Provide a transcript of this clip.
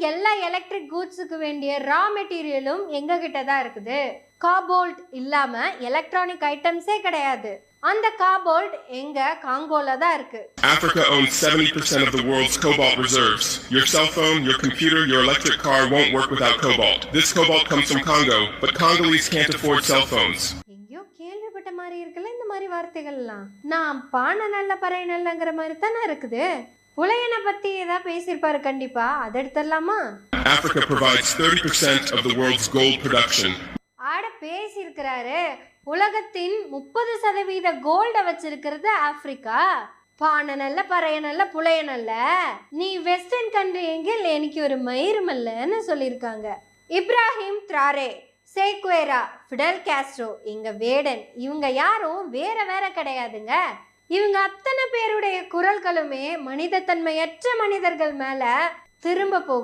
எல்லா எலக்ட்ரிக் கூட்ஸுக்கு வேண்டிய ரா மெட்டீரியலும் எங்க கிட்ட தான் இருக்குது. காபோல்ட் இல்லாம எலக்ட்ரானிக் ஐட்டம்ஸே கிடையாது. அந்த காபோல்ட் எங்க காங்கோல தான் இருக்கு. Africa owns 70% of the world's cobalt reserves. Your cell phone, your computer, your electric car won't work without cobalt. This cobalt comes from Congo, but Congolese can't afford cell phones. எங்கயோ கேள்விப்பட்ட மாதிரி இருக்குல்ல இந்த மாதிரி வார்த்தைகள்லாம். நான் பானை நல்ல பறை நல்லங்கிற மாதிரி தானே இருக்குது. புலையனை பத்தி ஏதாவது பேசியிருப்பாரு கண்டிப்பா. அதை எடுத்துடலாமா? Africa provides 30% of the world's gold production. ஆட பேசியிருக்கிறாரு. உலகத்தின் 30% கோல்ட வச்சிருக்கிறது ஆப்பிரிக்கா. பானை நல்ல பறைய நல்ல புலைய நல்ல, நீ வெஸ்டர்ன் கண்ட்ரி எங்கில் எனக்கு ஒரு மயிறுமல்லன்னு சொல்லியிருக்காங்க. இப்ராஹிம் த்ராரே, சேக்வேரா, ஃபிடல் காஸ்ட்ரோ, எங்க வேடன், இவங்க யாரும் வேற வேற கிடையாதுங்க. இவங்க அத்தனை பேருடைய குரல்களுமே மனிதத்தன்மையற்ற மனிதர்கள் மேல திரும்ப போகுது.